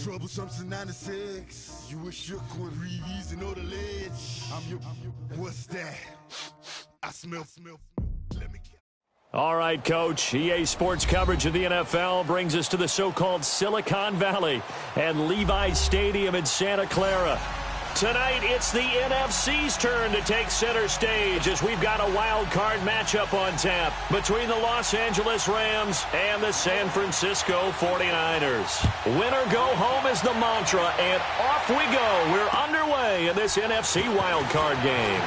Troublesome since 96. You wish you could breathe easy, know the ledge. What's that? I smell. Let me. All right, Coach. EA Sports coverage of the NFL brings us to the so-called Silicon Valley and Levi's Stadium in Santa Clara. Tonight, it's the NFC's turn to take center stage as we've got a wild card matchup on tap between the Los Angeles Rams and the San Francisco 49ers. Winner go home is the mantra, and off we go. We're underway in this NFC wild card game.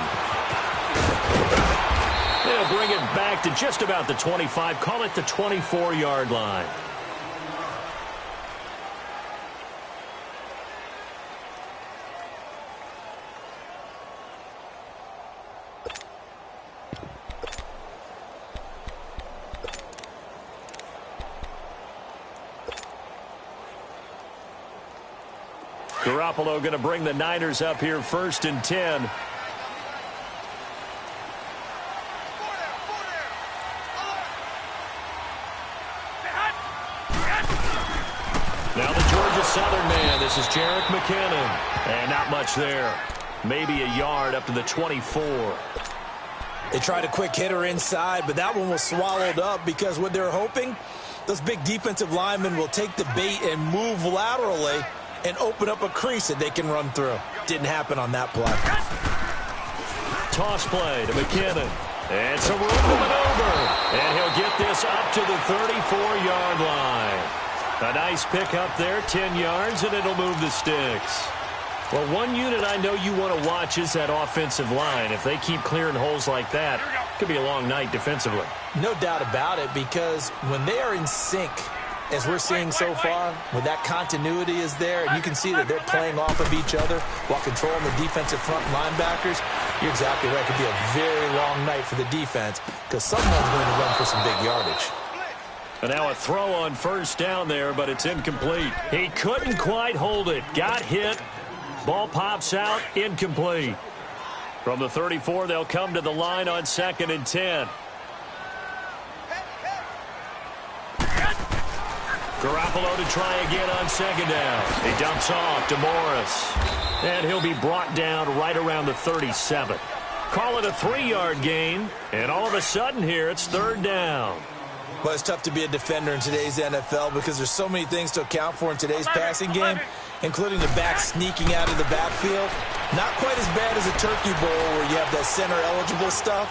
They'll bring it back to just about the 25, call it the 24-yard line. Garoppolo going to bring the Niners up here 1st and 10. Now the Georgia Southern man. This is Jerick McKinnon. And not much there. Maybe a yard up to the 24. They tried a quick hitter inside, but that one was swallowed up because what they're hoping, those big defensive linemen will take the bait and move laterally and open up a crease that they can run through. Didn't happen on that play. Toss play to McKinnon. And some room to maneuver. And he'll get this up to the 34-yard line. A nice pick up there, 10 yards, and it'll move the sticks. Well, one unit I know you want to watch is that offensive line. If they keep clearing holes like that, it could be a long night defensively. No doubt about it, because when they are in sync, as we're seeing so far, when that continuity is there, and you can see that they're playing off of each other while controlling the defensive front linebackers, you're exactly right. It could be a very long night for the defense because someone's going to run for some big yardage. And now a throw on 1st down there, but it's incomplete. He couldn't quite hold it. Got hit. Ball pops out. Incomplete. From the 34, they'll come to the line on 2nd and 10. Garoppolo to try again on 2nd down. He dumps off to Morris. And he'll be brought down right around the 37. Call it a 3-yard gain. And all of a sudden here, it's 3rd down. Well, it's tough to be a defender in today's NFL because there's so many things to account for in today's passing game, including the back sneaking out of the backfield. Not quite as bad as a turkey bowl where you have that center-eligible stuff,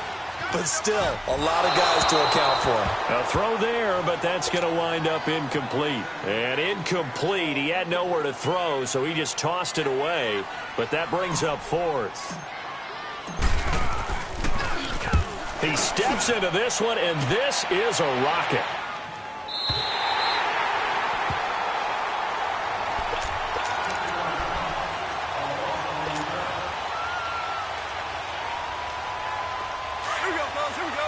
but still a lot of guys to account for. A throw there, but that's going to wind up incomplete. And incomplete. He had nowhere to throw, so he just tossed it away. But that brings up 4th. He steps into this one, and this is a rocket. Here we go, fellas. Here we go.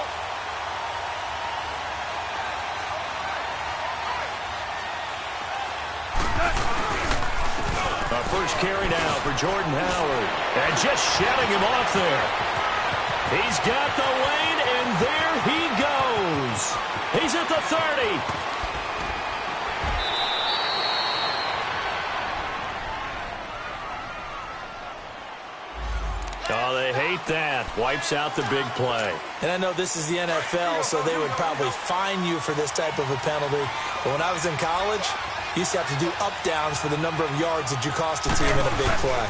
Our first carry now for Jordan Howard. And just shutting him off there. He's got the lane, and there he goes. He's at the 30. Oh, they hate that. Wipes out the big play. And I know this is the NFL, so they would probably fine you for this type of a penalty. But when I was in college, you used to have to do up-downs for the number of yards that you cost a team in a big play.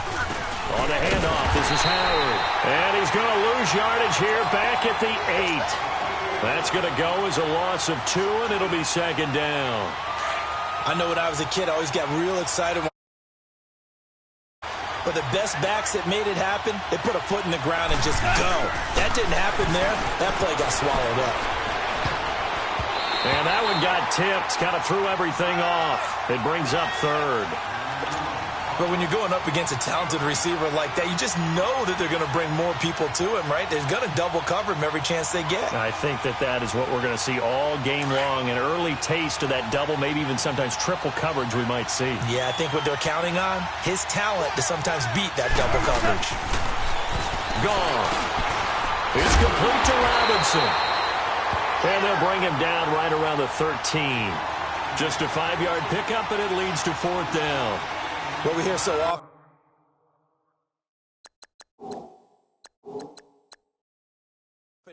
On the handoff, this is Howard. And he's going to lose yardage here back at the 8. That's going to go as a loss of 2, and it'll be 2nd down. I know when I was a kid, I always got real excited. But the best backs that made it happen, they put a foot in the ground and just go. That didn't happen there. That play got swallowed up. And that one got tipped, kind of threw everything off. It brings up 3rd. But when you're going up against a talented receiver like that, you just know that they're going to bring more people to him, right? They're going to double cover him every chance they get. I think that is what we're going to see all game long. An early taste of that double, maybe even sometimes triple coverage we might see. Yeah, I think what they're counting on, his talent to sometimes beat that double coverage. Gone. It's complete to Robinson. And they'll bring him down right around the 13. Just a 5-yard pickup, and it leads to 4th down. What we hear so often.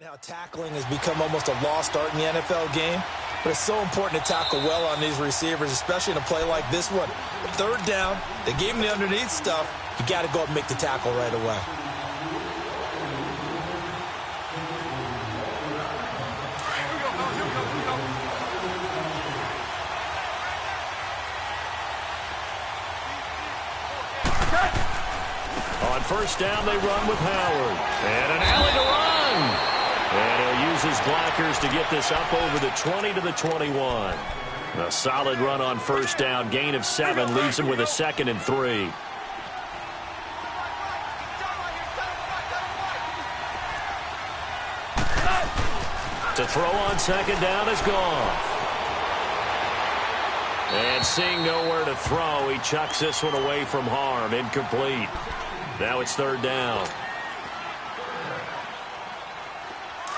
How tackling has become almost a lost art in the NFL game. But it's so important to tackle well on these receivers, especially in a play like this one. 3rd down, they gave him the underneath stuff. You got to go up and make the tackle right away. On 1st down, they run with Howard. And an alley to run. And he'll use his blockers to get this up over the 20 to the 21. A solid run on 1st down. Gain of 7 leaves him with a 2nd and 3. To throw on 2nd down is gone. And seeing nowhere to throw, he chucks this one away from harm. Incomplete. Now it's 3rd down.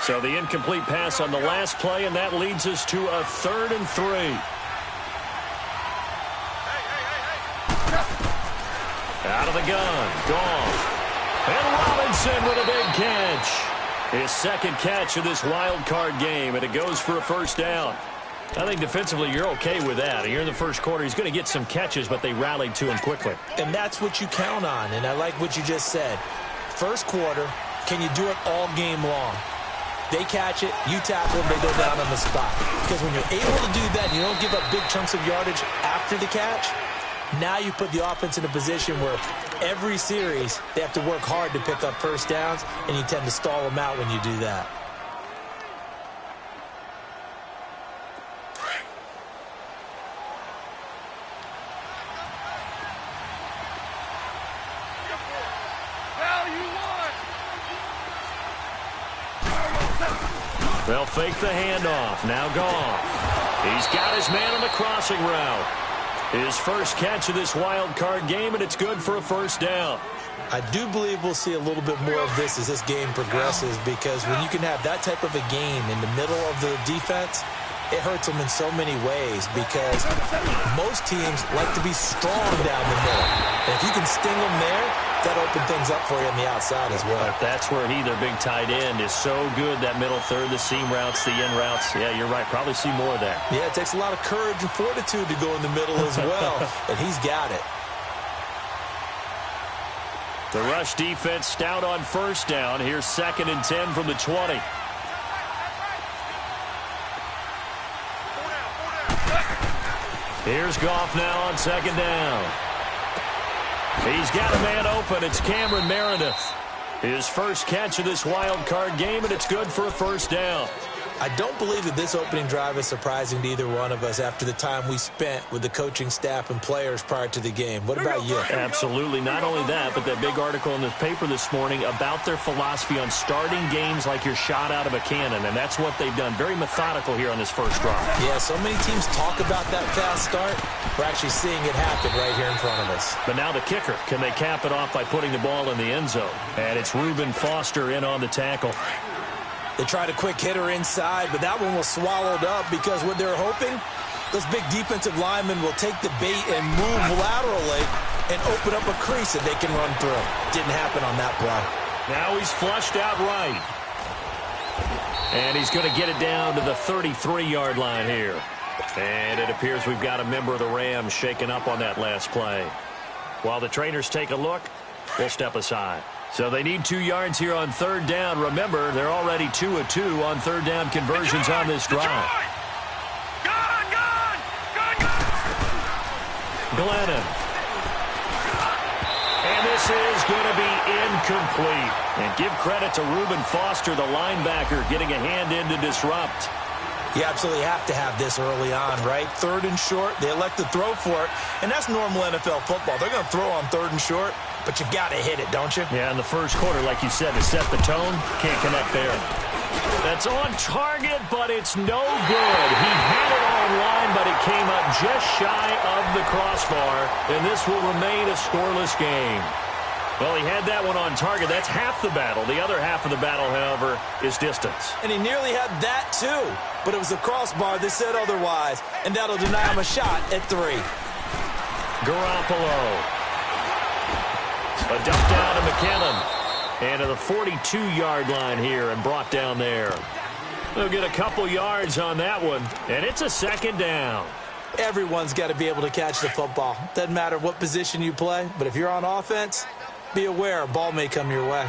So the incomplete pass on the last play, and that leads us to a 3rd and 3. Out of the gun. Goff. And Robinson with a big catch. His 2nd catch of this wild card game, and it goes for a 1st down. I think defensively you're okay with that. Here in the 1st quarter, he's going to get some catches, but they rallied to him quickly. And that's what you count on, and I like what you just said. 1st quarter, can you do it all game long? They catch it, you tackle them, they go down on the spot. Because when you're able to do that, you don't give up big chunks of yardage after the catch, now you put the offense in a position where every series they have to work hard to pick up 1st downs, and you tend to stall them out when you do that. They'll fake the handoff. Now Goff. He's got his man on the crossing route. His 1st catch of this wild card game, and it's good for a 1st down. I do believe we'll see a little bit more of this as this game progresses, because when you can have that type of a game in the middle of the defense, it hurts them in so many ways, because most teams like to be strong down the middle. And if you can sting them there, that opens things up for you on the outside as well. But that's where their big tight end, is so good, that middle third, the seam routes, the in routes. Yeah, you're right. Probably see more of that. Yeah, it takes a lot of courage and fortitude to go in the middle as well, and he's got it. The rush defense stout on 1st down. Here's 2nd and 10 from the 20. Here's Goff now on 2nd down. He's got a man open. It's Cameron Meredith. His 1st catch of this wild card game, and it's good for a 1st down. I don't believe that this opening drive is surprising to either one of us after the time we spent with the coaching staff and players prior to the game. What about you? Absolutely. Not only that, but that big article in the paper this morning about their philosophy on starting games like you're shot out of a cannon, and that's what they've done. Very methodical here on this 1st drive. Yeah, so many teams talk about that fast start. We're actually seeing it happen right here in front of us. But now the kicker. Can they cap it off by putting the ball in the end zone? And it's Reuben Foster in on the tackle. They tried a quick hitter inside, but that one was swallowed up, because what they're hoping, those big defensive linemen will take the bait and move laterally and open up a crease that they can run through. Didn't happen on that play. Now he's flushed out right. And he's going to get it down to the 33-yard line here. And it appears we've got a member of the Rams shaken up on that last play. While the trainers take a look, we'll step aside. So they need 2 yards here on 3rd down. Remember, they're already 2 of 2 on 3rd down conversions on this drive. Glennon. And this is going to be incomplete. And give credit to Reuben Foster, the linebacker, getting a hand in to disrupt. You absolutely have to have this early on, right? 3rd and short, they elect to throw for it, and that's normal NFL football. They're going to throw on 3rd and short, but you've got to hit it, don't you? Yeah, in the 1st quarter, like you said, to set the tone, can't connect there. That's on target, but it's no good. He had it online, but it came up just shy of the crossbar, and this will remain a scoreless game. Well, he had that one on target. That's half the battle. The other half of the battle, however, is distance. And he nearly had that, too. But it was the crossbar that said otherwise. And that'll deny him a shot at 3. Garoppolo. A dump down to McKinnon. And to the 42-yard line here and brought down there. They'll get a couple yards on that one. And it's a second down. Everyone's got to be able to catch the football. Doesn't matter what position you play. But if you're on offense, be aware a ball may come your way.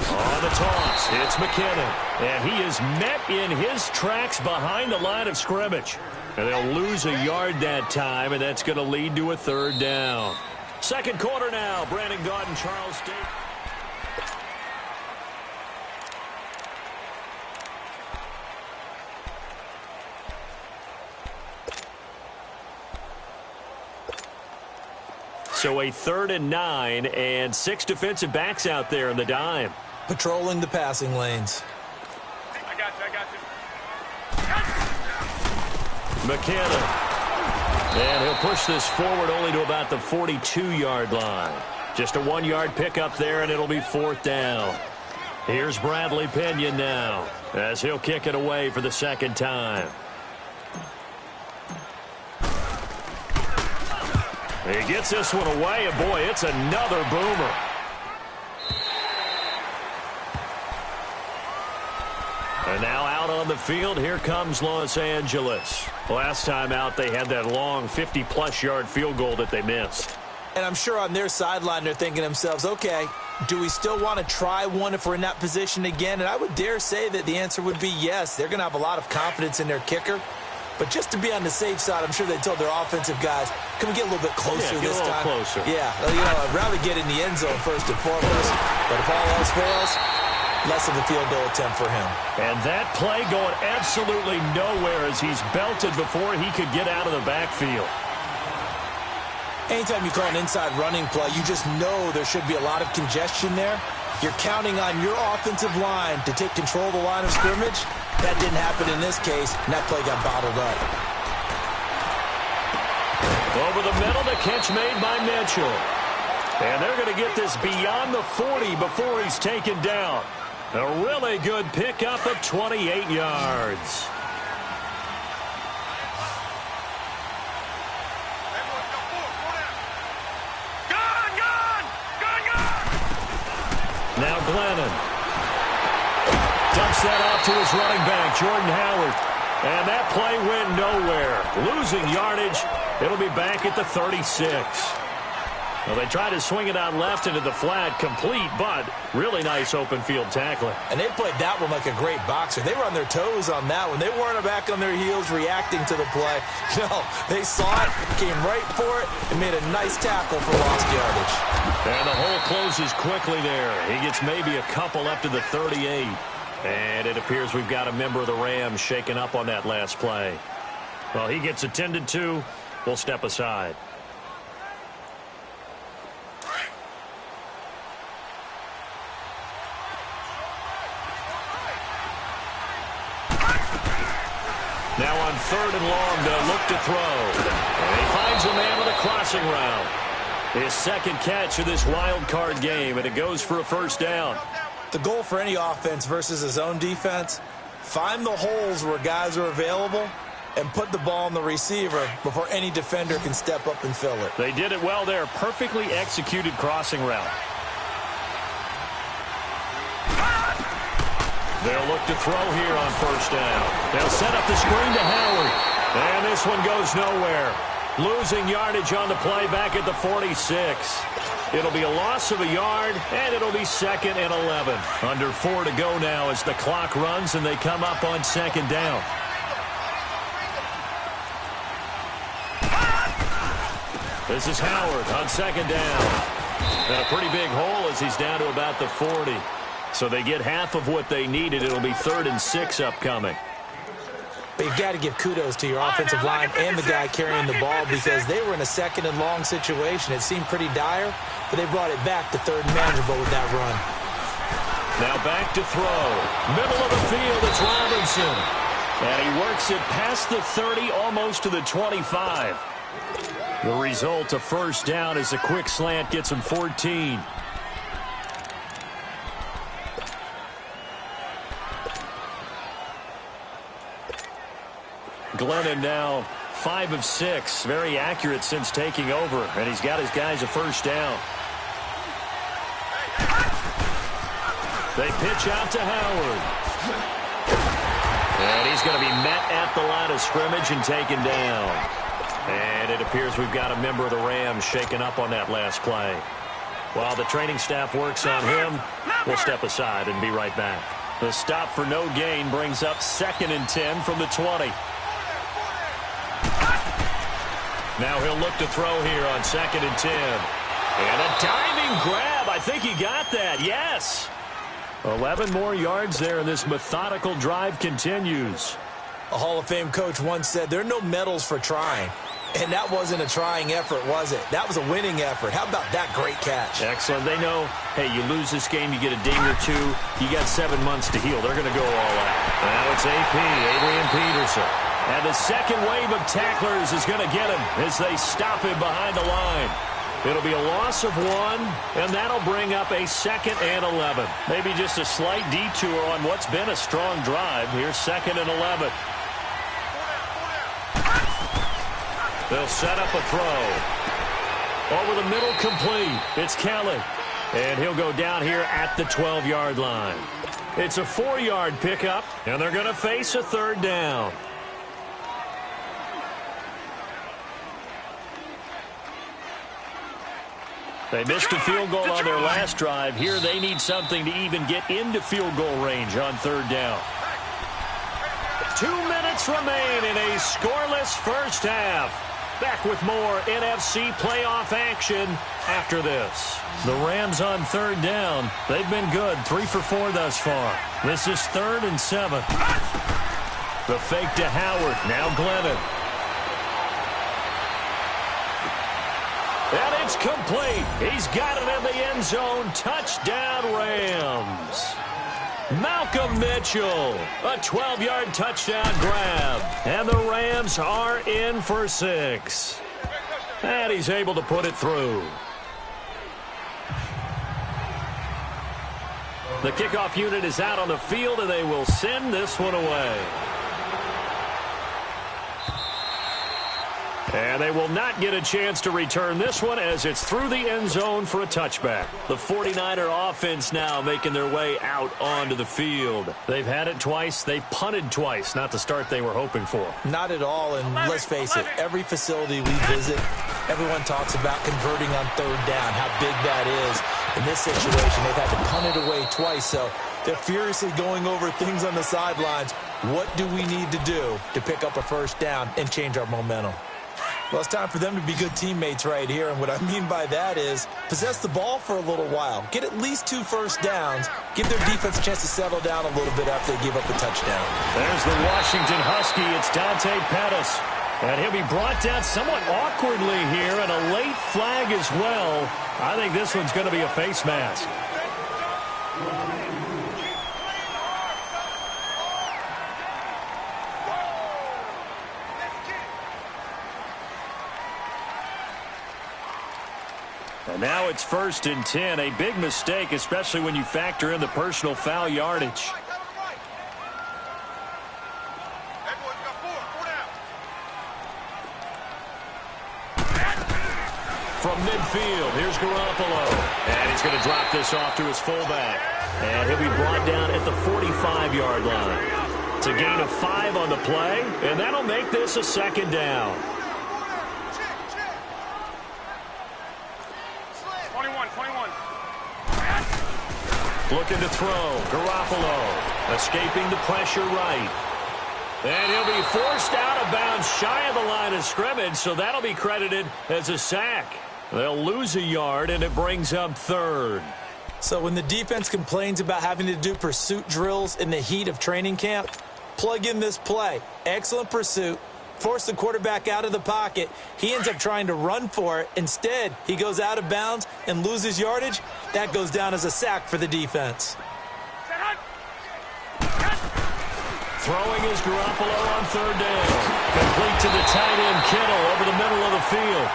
On the toss, it's McKinnon. And he is met in his tracks behind the line of scrimmage. And they'll lose a yard that time, and that's going to lead to a third down. Second quarter now. Brandon Gaudin, Charles State. So a 3rd and 9 and 6 defensive backs out there in the dime. Patrolling the passing lanes. I got you. McKinnon. And he'll push this forward only to about the 42-yard line. Just a 1-yard pickup there, and it'll be 4th down. Here's Bradley Pinion now as he'll kick it away for the second time. He gets this one away, and boy, it's another boomer. And now out on the field, here comes Los Angeles. Last time out, they had that long 50-plus yard field goal that they missed. And I'm sure on their sideline, they're thinking to themselves, okay, do we still want to try one if we're in that position again? And I would dare say that the answer would be yes. They're going to have a lot of confidence in their kicker. But just to be on the safe side, I'm sure they told their offensive guys, can we get a little bit closer this time? Yeah, get a little closer. Yeah, I'd rather get in the end zone first and foremost. But if all else fails, less of a field goal attempt for him. And that play going absolutely nowhere as he's belted before he could get out of the backfield. Anytime you call an inside running play, you just know there should be a lot of congestion there. You're counting on your offensive line to take control of the line of scrimmage. That didn't happen in this case, and that play got bottled up. Over the middle, the catch made by Mitchell. And they're going to get this beyond the 40 before he's taken down. A really good pickup of 28 yards. Now Glennon dumps that off to his running back, Jordan Howard. And that play went nowhere. Losing yardage. It'll be back at the 36. Well, they tried to swing it out left into the flat, complete, but really nice open field tackling. And they played that one like a great boxer. They were on their toes on that one. They weren't back on their heels reacting to the play. No, they saw it, came right for it, and made a nice tackle for lost yardage. And the hole closes quickly there. He gets maybe a couple up to the 38. And it appears we've got a member of the Rams shaken up on that last play. Well, he gets attended to. We'll step aside. Now on 3rd and long, they'll look to throw. And he finds a man with a crossing route. His second catch of this wild card game, and it goes for a first down. The goal for any offense versus his own defense, find the holes where guys are available and put the ball on the receiver before any defender can step up and fill it. They did it well there. Perfectly executed crossing route. They'll look to throw here on first down. They'll set up the screen to Howard. And this one goes nowhere. Losing yardage on the play back at the 46. It'll be a loss of a yard, and it'll be 2nd and 11. Under 4 to go now as the clock runs, and they come up on 2nd down. This is Howard on 2nd down. And a pretty big hole as he's down to about the 40. So they get half of what they needed. It'll be 3rd and 6 upcoming. But you've got to give kudos to your offensive line and the guy carrying the ball because they were in a 2nd and long situation. It seemed pretty dire, but they brought it back to 3rd and manageable with that run. Now back to throw. Middle of the field, it's Robinson. And he works it past the 30, almost to the 25. The result, a first down, as a quick slant gets him 14. Glennon now 5 of 6. Very accurate since taking over. And he's got his guys a first down. They pitch out to Howard. And he's going to be met at the line of scrimmage and taken down. And it appears we've got a member of the Rams shaken up on that last play. While the training staff works on him, we'll step aside and be right back. The stop for no gain brings up 2nd and 10 from the 20. Now he'll look to throw here on 2nd and 10. And a diving grab. I think he got that. Yes. 11 more yards there, and this methodical drive continues. A Hall of Fame coach once said, there are no medals for trying. And that wasn't a trying effort, was it? That was a winning effort. How about that great catch? Excellent. They know, hey, you lose this game, you get a ding or two. You got 7 months to heal. They're going to go all out. Now it's AP, Adrian Peterson. And the second wave of tacklers is going to get him as they stop him behind the line. It'll be a loss of 1, and that'll bring up a 2nd and 11. Maybe just a slight detour on what's been a strong drive. Here's 2nd and 11. They'll set up a throw. Over the middle, complete. It's Kelly. And he'll go down here at the 12-yard line. It's a 4-yard pickup, and they're going to face a 3rd down. They missed a field goal on their last drive. Here they need something to even get into field goal range on 3rd down. 2 minutes remain in a scoreless first half. Back with more NFC playoff action after this. The Rams on 3rd down. They've been good, 3 for 4 thus far. This is 3rd and 7. The fake to Howard. Now Glennon. And it's complete. He's got it in the end zone. Touchdown, Rams. Malcolm Mitchell, a 12-yard touchdown grab. And the Rams are in for 6. And he's able to put it through. The kickoff unit is out on the field, and they will send this one away. And they will not get a chance to return this one as it's through the end zone for a touchback. The 49er offense now making their way out onto the field. They've had it twice. They've punted twice. Not the start they were hoping for. Not at all, and let's face it, every facility we visit, everyone talks about converting on 3rd down, how big that is. In this situation, they've had to punt it away twice, so they're furiously going over things on the sidelines. What do we need to do to pick up a first down and change our momentum? Well, it's time for them to be good teammates right here, and what I mean by that is possess the ball for a little while. Get at least 2 first downs. Give their defense a chance to settle down a little bit after they give up a touchdown. There's the Washington Husky. It's Dante Pettis. And he'll be brought down somewhat awkwardly here, and a late flag as well. I think this one's going to be a face mask. And now it's 1st and 10. A big mistake, especially when you factor in the personal foul yardage. From midfield, here's Garoppolo. And he's going to drop this off to his fullback. And he'll be brought down at the 45-yard line. It's a gain of 5 on the play, and that'll make this a 2nd down. 21. Looking to throw. Garoppolo escaping the pressure right. And he'll be forced out of bounds shy of the line of scrimmage, so that'll be credited as a sack. They'll lose a yard, and it brings up 3rd. So when the defense complains about having to do pursuit drills in the heat of training camp, plug in this play. Excellent pursuit. Force the quarterback out of the pocket. He ends up trying to run for it. Instead, he goes out of bounds and loses yardage. That goes down as a sack for the defense. Throwing is Garoppolo on third down. Complete to the tight end, Kittle, over the middle of the field.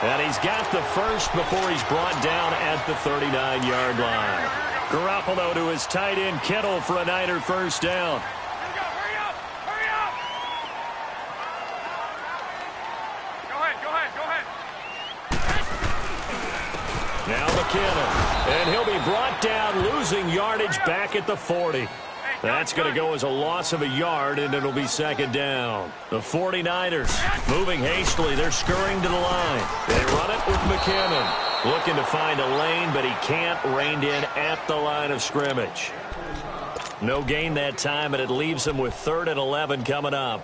And he's got the first before he's brought down at the 39-yard line. Garoppolo to his tight end, Kittle, for a Niner first down. Hurry up! Hurry up! Go ahead. Now McKinnon. And he'll be brought down, losing yardage back at the 40. That's going to go as a loss of a yard, and it'll be second down. The 49ers moving hastily. They're scurrying to the line. They run it with McKinnon. Looking to find a lane, but he can't. Reined in at the line of scrimmage. No gain that time, and it leaves him with 3rd and 11 coming up.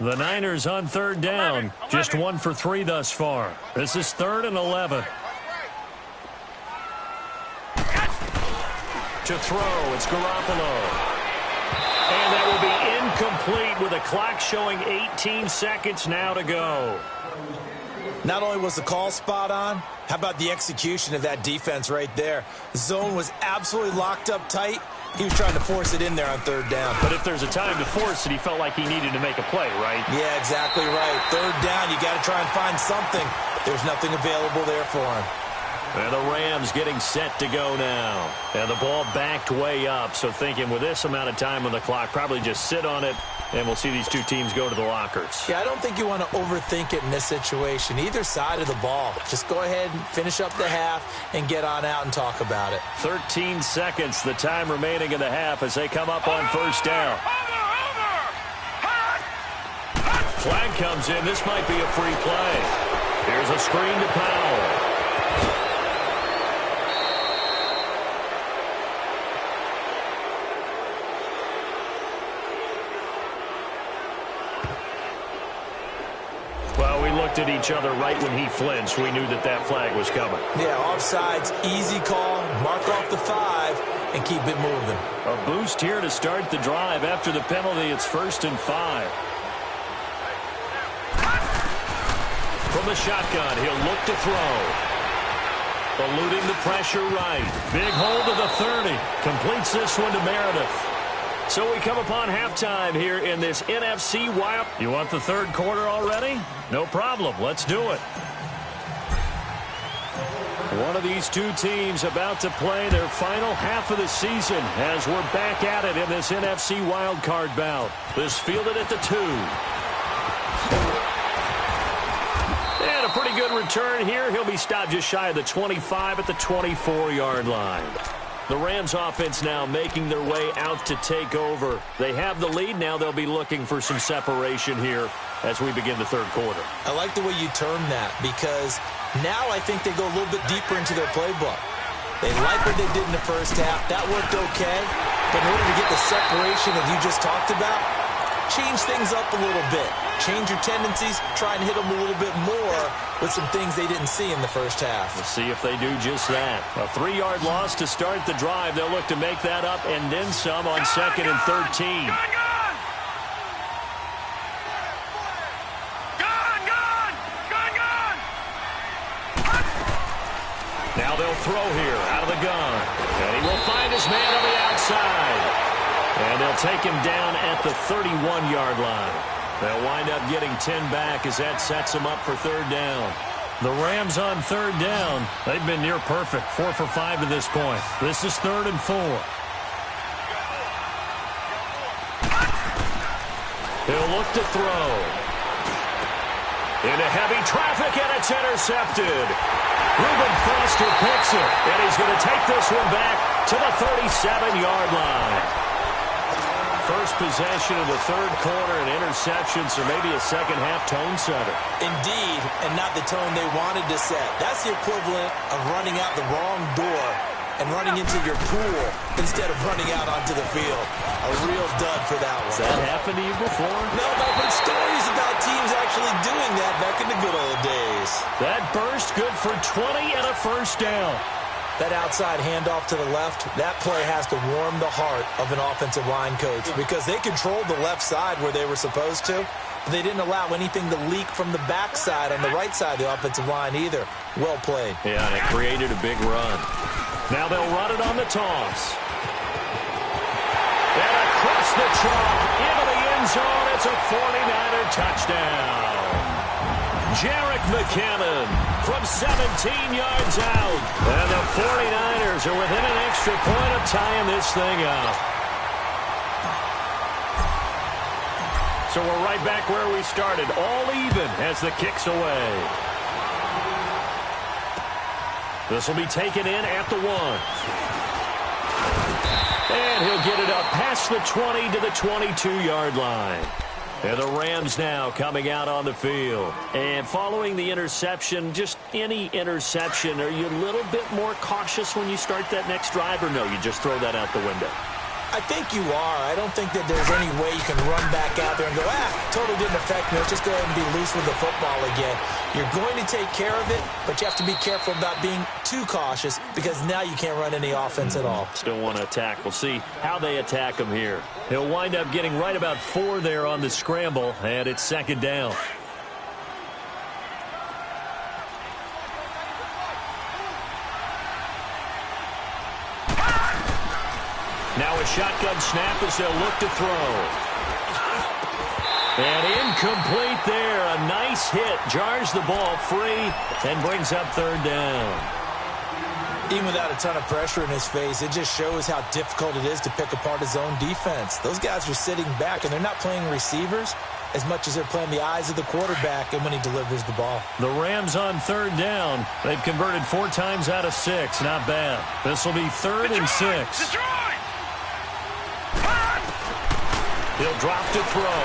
The Niners on third down. Just 1 for 3 thus far. This is 3rd and 11. To throw, it's Garoppolo. And that will be incomplete with a clock showing 18 seconds now to go. Not only was the call spot on, how about the execution of that defense right there? The zone was absolutely locked up tight. He was trying to force it in there on third down. But if there's a time to force it, he felt like he needed to make a play, right? Yeah, exactly right. Third down, you got to try and find something. There's nothing available there for him. And the Rams getting set to go now. And the ball backed way up, so thinking with this amount of time on the clock, probably just sit on it, and we'll see these two teams go to the lockers. Yeah, I don't think you want to overthink it in this situation. Either side of the ball. Just go ahead and finish up the half and get on out and talk about it. 13 seconds, the time remaining in the half as they come up on first down. Flag comes in. This might be a free play. Here's a screen to Powell. Well, we looked at each other right when he flinched. We knew that that flag was coming. Yeah, offsides, easy call, mark off the 5, and keep it moving. A boost here to start the drive. After the penalty, it's 1st and 5. From the shotgun, he'll look to throw. Eluding the pressure right. Big hold of the 30. Completes this one to Meredith. So we come upon halftime here in this NFC Wild. You want the third quarter already? No problem. Let's do it. One of these two teams about to play their final half of the season as we're back at it in this NFC wildcard bout. This fielded at the 2. And a pretty good return here. He'll be stopped just shy of the 25 at the 24-yard line. The Rams offense now making their way out to take over. They have the lead. Now they'll be looking for some separation here as we begin the third quarter. I like the way you termed that because now I think they go a little bit deeper into their playbook. They like what they did in the first half. That worked okay. But in order to get the separation that you just talked about, change things up a little bit. Change your tendencies. Try and hit them a little bit more with some things they didn't see in the first half. We'll see if they do just that. A 3-yard loss to start the drive. They'll look to make that up and then some on 2nd and 13. Now they'll throw here out of the gun. And he will find his man on the outside. And they'll take him down at the 31-yard line. They'll wind up getting 10 back as that sets them up for third down. The Rams on third down. They've been near perfect. 4 for 5 to this point. This is 3rd and 4. He'll look to throw. Into heavy traffic, and it's intercepted. Reuben Foster picks it, and he's going to take this one back to the 37-yard line. First possession of the third quarter, and interceptions, or maybe a second-half tone setter. Indeed, and not the tone they wanted to set. That's the equivalent of running out the wrong door and running into your pool instead of running out onto the field. A real dud for that one. Has that happened to you before? No, but I've heard stories about teams actually doing that back in the good old days. That burst good for 20 and a first down. That outside handoff to the left, that play has to warm the heart of an offensive line coach because they controlled the left side where they were supposed to, They didn't allow anything to leak from the backside on the right side of the offensive line either. Well played. Yeah, and it created a big run. Now they'll run it on the toss. And across the chalk into the end zone. It's a 49er touchdown. Jerick McKinnon from 17 yards out. And the 49ers are within an extra point of tying this thing up. So we're right back where we started, all even as the kick's away. This will be taken in at the 1. And he'll get it up past the 20 to the 22-yard line. And the Rams now coming out on the field. And following the interception, just any interception, are you a little bit more cautious when you start that next drive, or no, you just throw that out the window? I think you are. I don't think that there's any way you can run back out there and go, totally didn't affect me. Let's just go ahead and be loose with the football again. You're going to take care of it, but you have to be careful about being too cautious because now you can't run any offense at all. Still want to attack. We'll see how they attack him here. He'll wind up getting right about 4 there on the scramble, and it's second down. Now a shotgun snap as they'll look to throw. And incomplete there. A nice hit. Jars the ball free and brings up third down. Even without a ton of pressure in his face, it just shows how difficult it is to pick apart his own defense. Those guys are sitting back, and they're not playing receivers as much as they're playing the eyes of the quarterback and when he delivers the ball. The Rams on third down. They've converted 4 times out of 6. Not bad. This will be 3rd and 6. He'll drop to throw.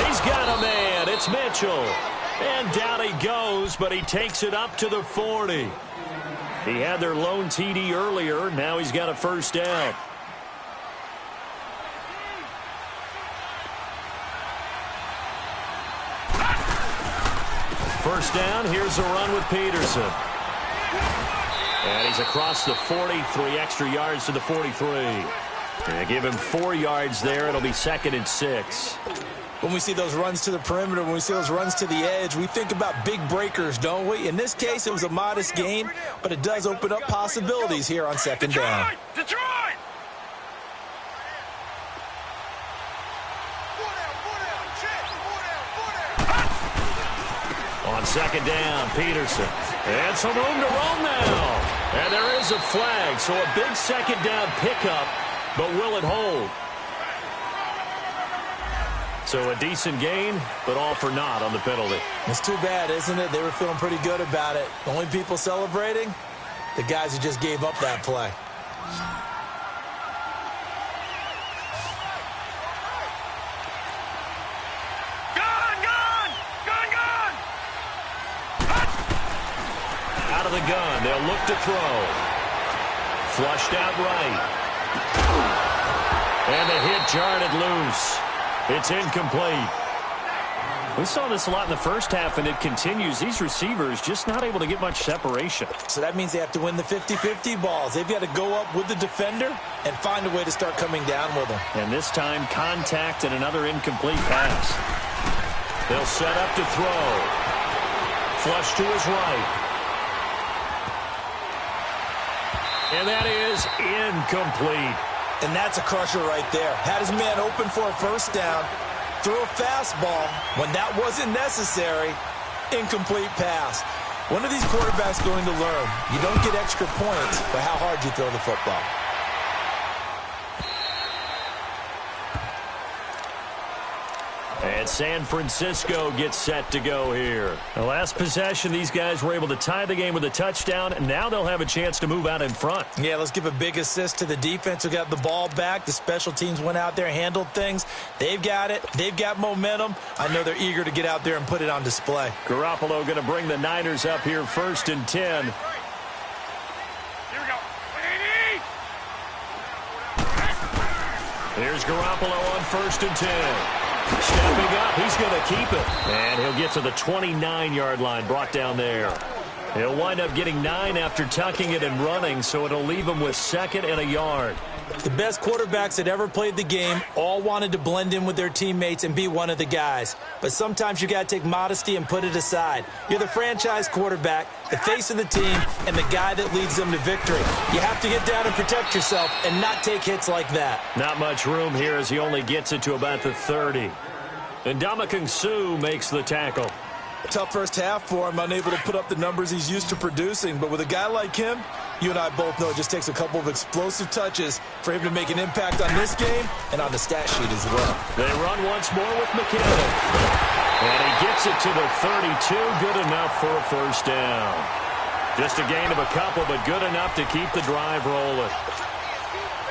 He's got a man. It's Mitchell. And down he goes, but he takes it up to the 40. He had their lone TD earlier. Now he's got a first down. First down. Here's a run with Peterson. And he's across the 40. 3 extra yards to the 43. They give him 4 yards there. It'll be 2nd and 6. When we see those runs to the perimeter, when we see those runs to the edge, we think about big breakers, don't we? In this case, it was a modest gain, but it does open up possibilities here on second down. Detroit! On second down, Peterson. And some room to roam now. And there is a flag, so a big second down pickup. But will it hold? So a decent gain, but all for naught on the penalty. It's too bad, isn't it? They were feeling pretty good about it. The only people celebrating, the guys who just gave up that play. Out of the gun, they'll look to throw. Flushed out right. And the hit jarred it loose. It's incomplete. We saw this a lot in the first half, and it continues. These receivers just not able to get much separation. So that means they have to win the 50-50 balls. They've got to go up with the defender and find a way to start coming down with them. And this time, contact and another incomplete pass. They'll set up to throw. Flush to his right. And that is incomplete. And that's a crusher right there. Had his man open for a first down, threw a fastball when that wasn't necessary, incomplete pass. When are these quarterbacks going to learn? You don't get extra points by how hard you throw the football. And San Francisco gets set to go here. The last possession, these guys were able to tie the game with a touchdown, and now they'll have a chance to move out in front. Yeah, let's give a big assist to the defense who got the ball back. The special teams went out there, handled things. They've got it. They've got momentum. I know they're eager to get out there and put it on display. Garoppolo going to bring the Niners up here 1st and 10. Here we go. Here's Garoppolo on 1st and 10. Stepping up, he's going to keep it. And he'll get to the 29-yard line, brought down there. He'll wind up getting 9 after tucking it and running, so it'll leave him with 2nd and a yard. The best quarterbacks that ever played the game all wanted to blend in with their teammates and be one of the guys. But sometimes you got to take modesty and put it aside. You're the franchise quarterback, the face of the team, and the guy that leads them to victory. You have to get down and protect yourself and not take hits like that. Not much room here as he only gets it to about the 30. And Ndamukong Suh makes the tackle. Tough first half for him, unable to put up the numbers he's used to producing. But with a guy like him, you and I both know it just takes a couple of explosive touches for him to make an impact on this game and on the stat sheet as well. They run once more with McKinnon. And he gets it to the 32. Good enough for a first down. Just a gain of a couple, but good enough to keep the drive rolling.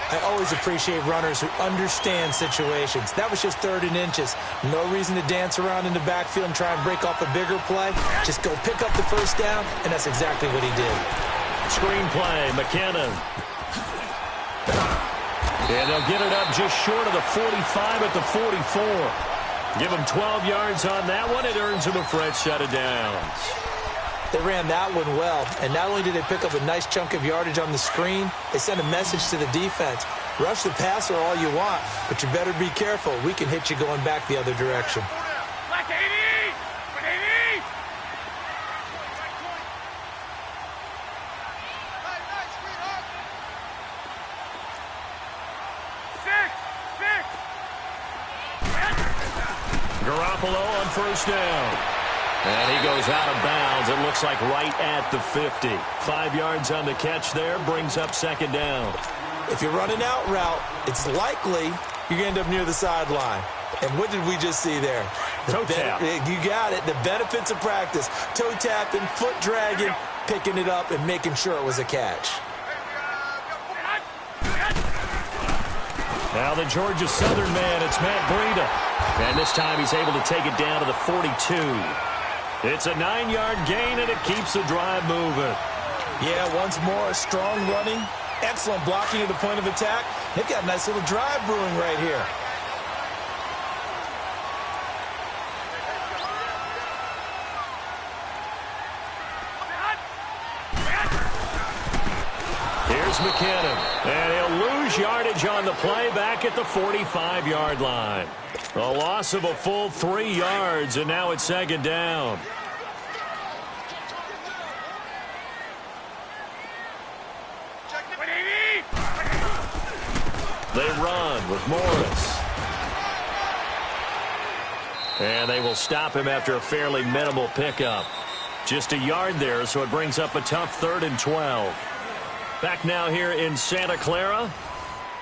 I always appreciate runners who understand situations. That was just 3rd and inches. No reason to dance around in the backfield and try and break off a bigger play. Just go pick up the first down, and that's exactly what he did. Screen play, McKinnon. And they'll get it up just short of the 45 at the 44. Give him 12 yards on that one. It earns him a fresh set of downs. They ran that one well, and not only did they pick up a nice chunk of yardage on the screen, they sent a message to the defense. Rush the passer all you want, but you better be careful. We can hit you going back the other direction. Black 80! 80! Garoppolo on first down. And he goes out of bounds. It looks like right at the 50. 5 yards on the catch there. Brings up 2nd down. If you're running out route, it's likely you're going to end up near the sideline. And what did we just see there? Toe tap. You got it. The benefits of practice. Toe tapping, foot dragging, picking it up, and making sure it was a catch. Now the Georgia Southern man, it's Matt Breida. And this time he's able to take it down to the 42. It's a 9-yard gain, and it keeps the drive moving. Yeah, once more, strong running, excellent blocking at the point of attack. They've got a nice little drive brewing right here. Here's McKinnon, and he'll lose yardage on the play back at the 45-yard line. A loss of a full 3 yards, and now it's 2nd down. They run with Morris. And they will stop him after a fairly minimal pickup. Just a yard there, so it brings up a tough 3rd and 12. Back now here in Santa Clara.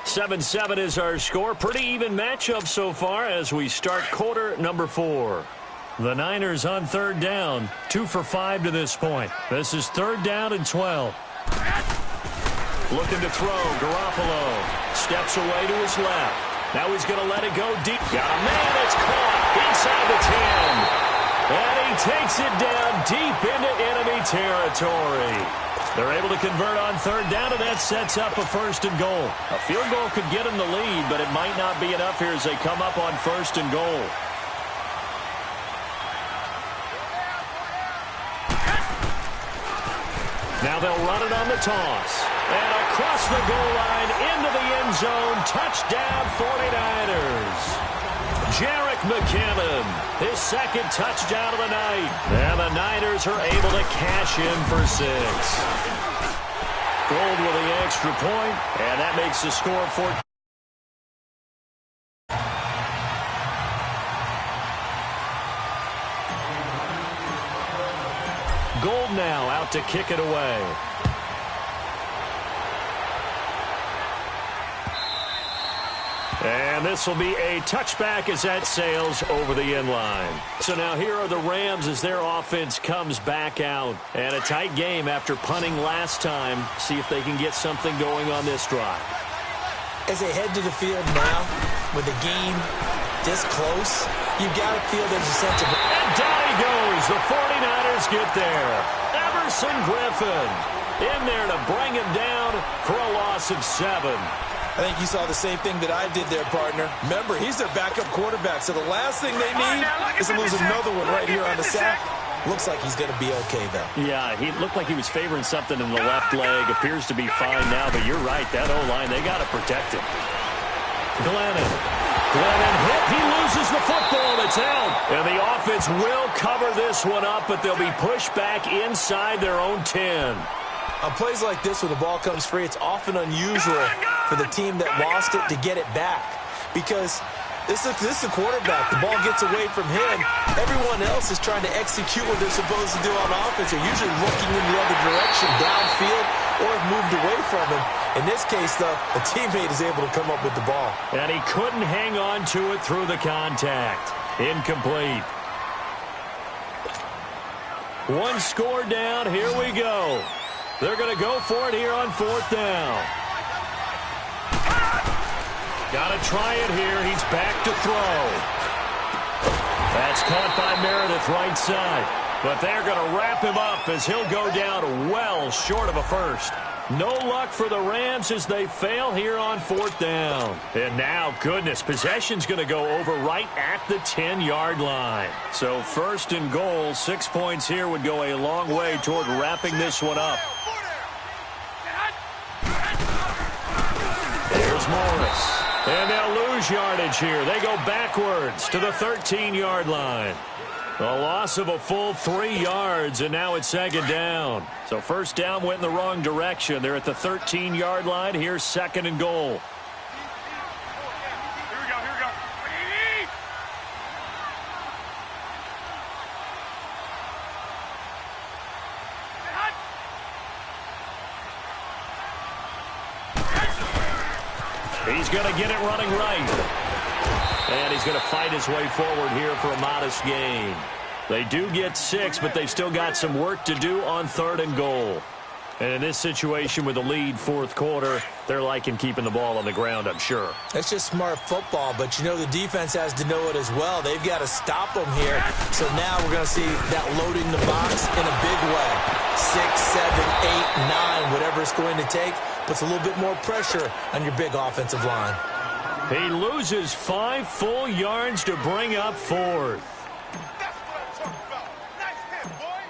7-7 is our score. Pretty even matchup so far as we start quarter number 4. The Niners on 3rd down. 2 for 5 to this point. This is 3rd down and 12. Looking to throw. Garoppolo steps away to his left. Now he's going to let it go deep. Got a man that's caught inside the 10. And he takes it down deep into enemy territory. They're able to convert on 3rd down, and that sets up a 1st and goal. A field goal could get them the lead, but it might not be enough here as they come up on 1st and goal. Now they'll run it on the toss. And across the goal line into the end zone. Touchdown 49ers. Jerick McKinnon, his 2nd touchdown of the night. And the Niners are able to cash in for 6. Gold with the extra point, and that makes the score 14. Gold now out to kick it away. And this will be a touchback as that sails over the end line. So now here are the Rams as their offense comes back out. And a tight game after punting last time. See if they can get something going on this drive. As they head to the field now, with the game this close, you've got to feel there's a sense of... And down he goes. The 49ers get there. Everson Griffin in there to bring him down for a loss of 7. I think you saw the same thing that I did there, partner. Remember, he's their backup quarterback, so the last thing they need is to lose another one right here on the sack. Looks like he's going to be okay, though. Yeah, he looked like he was favoring something in the left leg. Appears to be fine now, but you're right. That O-line, they got to protect him. Glennon hit. He loses the football. It's out. And the offense will cover this one up, but they'll be pushed back inside their own 10. On plays like this where the ball comes free, it's often unusual for the team that lost it to get it back. Because this is a quarterback. The ball gets away from him. Everyone else is trying to execute what they're supposed to do on offense. They're usually looking in the other direction, downfield, or have moved away from him. In this case, though, a teammate is able to come up with the ball. And he couldn't hang on to it through the contact. Incomplete. One score down. Here we go. They're going to go for it here on 4th down. Got to try it here. He's back to throw. That's caught by Meredith right side. But they're going to wrap him up as he'll go down well short of a first. No luck for the Rams as they fail here on 4th down. And now, goodness, possession's going to go over right at the 10-yard line. So 1st and goal, 6 points here would go a long way toward wrapping this one up. There's Morris. And they'll lose yardage here. They go backwards to the 13-yard line. A loss of a full 3 yards, and now it's 2nd down. So 1st down went in the wrong direction. They're at the 13-yard line. Here's 2nd and goal. Here we go, here we go. He's going to get it running right. And he's going to fight his way forward here for a modest gain. They do get 6, but they've still got some work to do on 3rd and goal. And in this situation with a lead 4th quarter, they're liking keeping the ball on the ground, I'm sure. It's just smart football, but you know the defense has to know it as well. They've got to stop them here. So now we're going to see that loading the box in a big way. 6, 7, 8, 9, whatever it's going to take, puts a little bit more pressure on your big offensive line. He loses 5 full yards to bring up 4th. That's what I'm talking about. Nice hit, boy.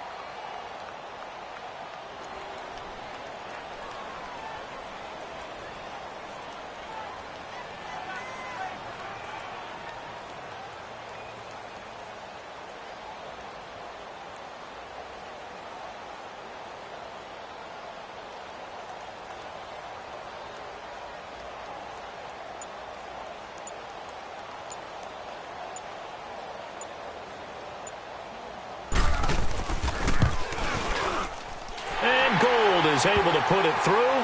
Is able to put it through,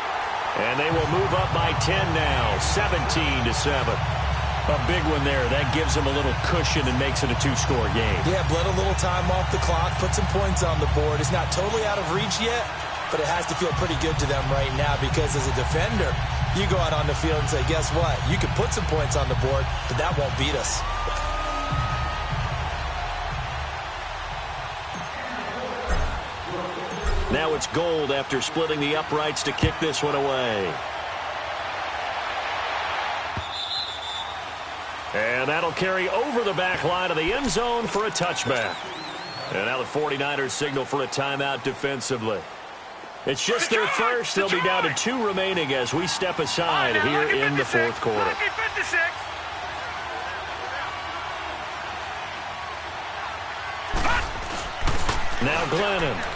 and they will move up by 10 now, 17-7. A big one there. That gives them a little cushion and makes it a 2-score game. Yeah, bled a little time off the clock, put some points on the board. It's not totally out of reach yet, but it has to feel pretty good to them right now because as a defender, you go out on the field and say, guess what? You can put some points on the board, but that won't beat us. Now it's Gold after splitting the uprights to kick this one away. And that'll carry over the back line of the end zone for a touchback. And now the 49ers signal for a timeout defensively. It's just their first. They'll be down to 2 remaining as we step aside here in the 4th quarter. Now Glennon.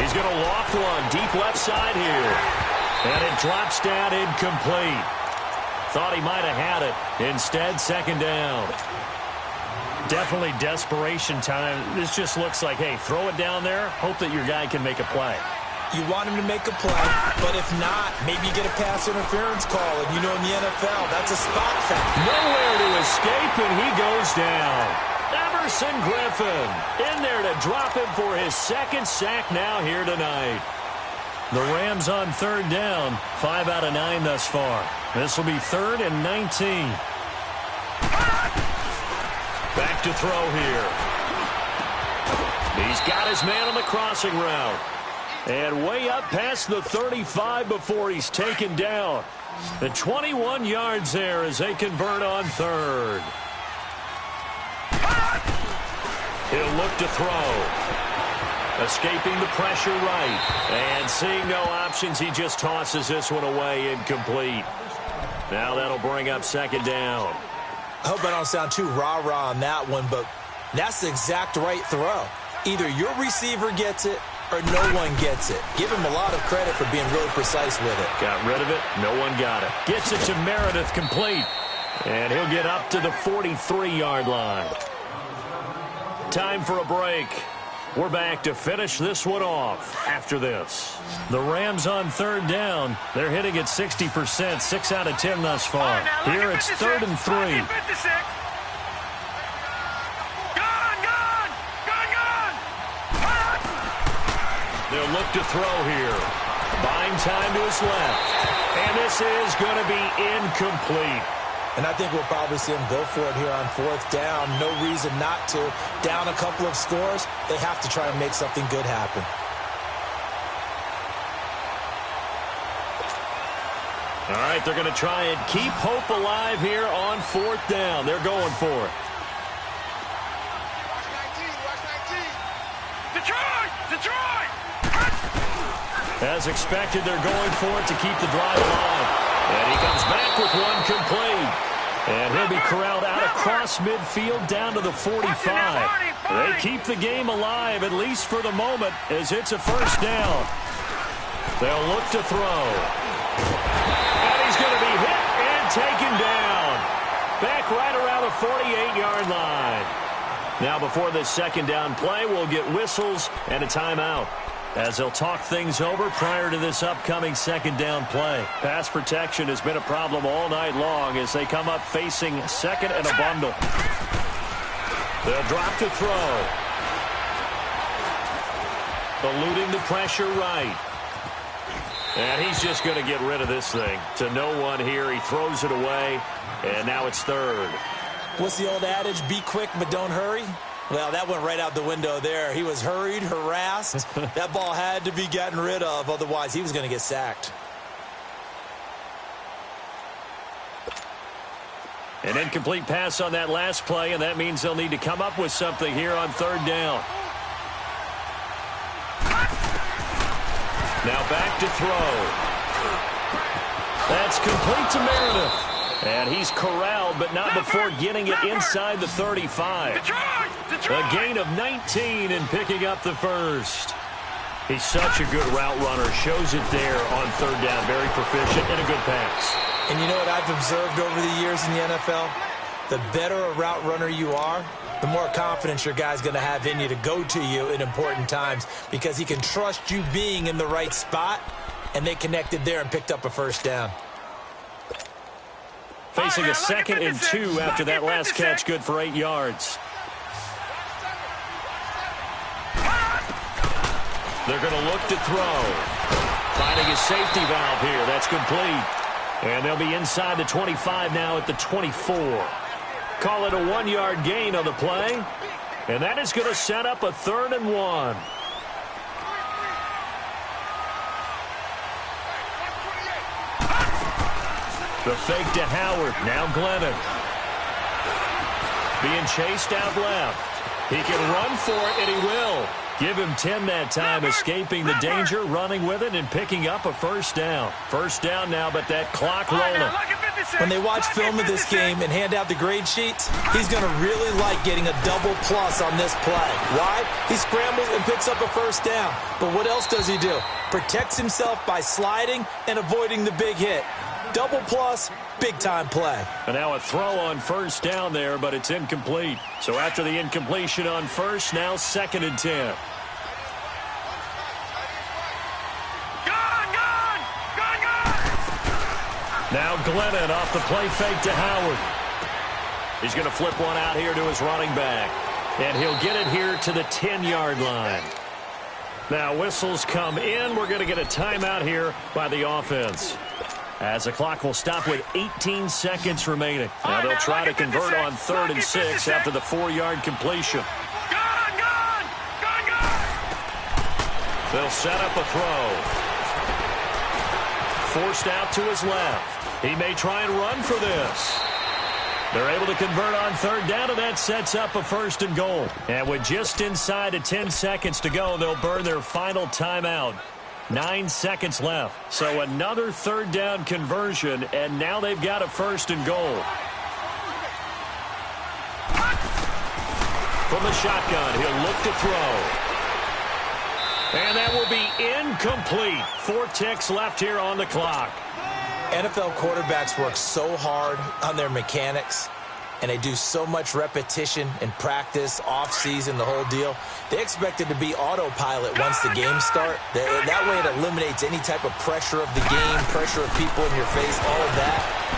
He's going to loft one deep left side here. And it drops down incomplete. Thought he might have had it. Instead, 2nd down. Definitely desperation time. This just looks like, hey, throw it down there. Hope that your guy can make a play. You want him to make a play, but if not, maybe you get a pass interference call. And you know in the NFL, that's a spot foul. Nowhere to escape, and he goes down. Emerson Griffin in there to drop him for his 2nd sack now here tonight. The Rams on 3rd down, 5 out of 9 thus far. This will be 3rd and 19. Back to throw here. He's got his man on the crossing route. And way up past the 35 before he's taken down. The 21 yards there as they convert on 3rd. He'll look to throw. Escaping the pressure right. And seeing no options, he just tosses this one away, incomplete. Now that'll bring up second down. I hope I don't sound too rah-rah on that one, but that's the exact right throw. Either your receiver gets it or no one gets it. Give him a lot of credit for being really precise with it. Got rid of it. No one got it. Gets it to Meredith, complete. And he'll get up to the 43-yard line. Time for a break. We're back to finish this one off after this. The Rams on third down. They're hitting at 60%, 6 out of 10 thus far. Here it's 3rd and 3. They'll look to throw here. Buying time to his left. And this is going to be incomplete. And I think we'll probably see him go for it here on 4th down. No reason not to. Down a couple of scores, they have to try and make something good happen. All right, they're going to try and keep hope alive here on 4th down. They're going for it. Detroit! As expected, they're going for it to keep the drive alive. And he comes back with one complete. And he'll be corralled out across midfield down to the 45. They keep the game alive, at least for the moment, as it's a first down. They'll look to throw. And he's going to be hit and taken down. Back right around the 48-yard line. Now, before this second down play, we'll get whistles and a timeout, as they'll talk things over prior to this upcoming second down play. Pass protection has been a problem all night long as they come up facing second and a bundle. They'll drop to throw. Eluding the pressure right. And he's just going to get rid of this thing to no one here. He throws it away, and now it's 3rd. What's the old adage? Be quick, but don't hurry. Well, that went right out the window there. He was hurried, harassed. That ball had to be gotten rid of. Otherwise, he was going to get sacked. An incomplete pass on that last play, and that means they'll need to come up with something here on 3rd down. Now back to throw. That's complete to Meredith. And he's corralled, but not before getting it inside the 35. A gain of 19 and picking up the first. He's such a good route runner. Shows it there on 3rd down. Very proficient and a good pass. And you know what I've observed over the years in the NFL? The better a route runner you are, the more confidence your guy's going to have in you to go to you in important times, because he can trust you being in the right spot, and they connected there and picked up a first down. Facing a 2nd and 2 after that last catch, good for 8 yards. They're going to look to throw. Finding a safety valve here. That's complete. And they'll be inside the 25 now at the 24. Call it a 1-yard gain on the play. And that is going to set up a 3rd and 1. The fake to Howard. Now Glennon. Being chased out left. He can run for it, and he will. Give him 10 that time, escaping the danger, running with it, and picking up a first down. First down now, but that clock rolling. When they watch film of this game and hand out the grade sheets, he's going to really like getting a double plus on this play. Why? He scrambles and picks up a first down. But what else does he do? Protects himself by sliding and avoiding the big hit. Double plus, big-time play. And now a throw on first down there, but it's incomplete. So after the incompletion on first, now 2nd and 10. Now Glennon off the play fake to Howard. He's going to flip one out here to his running back. And he'll get it here to the 10-yard line. Now whistles come in. We're going to get a timeout here by the offense, as the clock will stop with 18 seconds remaining. Now they'll try to convert on 3rd and 6 after the 4-yard completion. They'll set up a throw. Forced out to his left. He may try and run for this. They're able to convert on third down, and that sets up a first and goal. And with just inside of 10 seconds to go, they'll burn their final timeout. 9 seconds left. So another third down conversion, and now they've got a first and goal. From the shotgun, he'll look to throw. And that will be incomplete. 4 ticks left here on the clock. NFL quarterbacks work so hard on their mechanics, and they do so much repetition in practice, off-season, the whole deal. They expect it to be autopilot once the games start. That way it eliminates any type of pressure of the game, pressure of people in your face, all of that.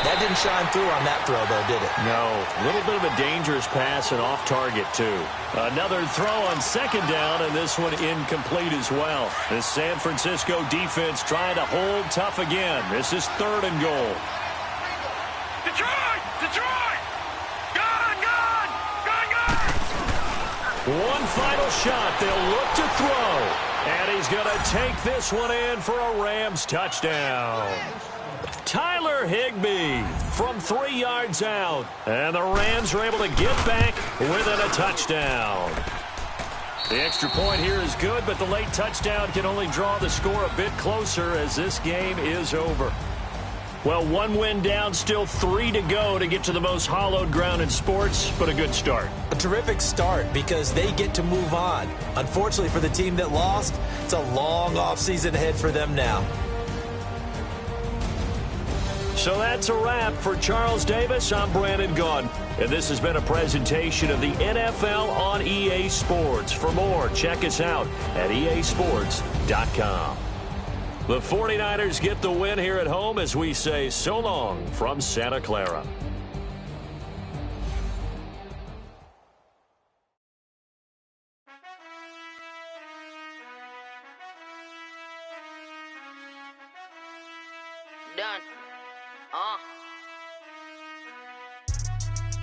That didn't shine through on that throw, though, did it? No. A little bit of a dangerous pass and off target, too. Another throw on second down, and this one incomplete as well. The San Francisco defense trying to hold tough again. This is third and goal. Detroit! Detroit! Gun! Gun! Gun! Gun! One final shot. They'll look to throw. And he's going to take this one in for a Rams touchdown. Tyler Higbee from 3 yards out. And the Rams are able to get back within a touchdown. The extra point here is good, but the late touchdown can only draw the score a bit closer as this game is over. Well, 1 win down, still 3 to go to get to the most hallowed ground in sports, but a good start. A terrific start because they get to move on. Unfortunately for the team that lost, it's a long offseason ahead for them now. So that's a wrap for Charles Davis. I'm Brandon Gaudin, and this has been a presentation of the NFL on EA Sports. For more, check us out at easports.com. The 49ers get the win here at home as we say so long from Santa Clara. Done.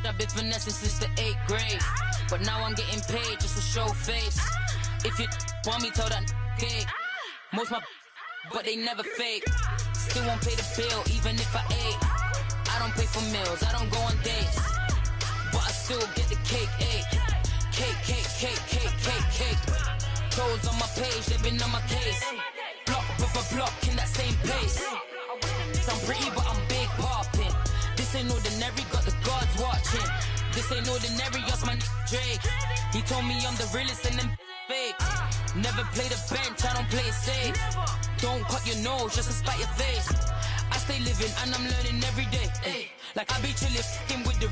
I've been finessing since the 8th grade, but now I'm getting paid just to show face. If you want me, tell that cake. Most my but they never fake. Still won't pay the bill even if I ate. I don't pay for meals, I don't go on dates, but I still get the cake. Cake. Trolls on my page, they've been on my case. Block in that same pace. I'm pretty, but I'm big poppin'. This ain't ordinary, got the gods watching. This ain't ordinary, that's my Drake. He told me I'm the realest and them fake. Never play the bench, I don't play it safe. Don't cut your nose just to spite your face. I stay living and I'm learning every day. Like I be chillin' with the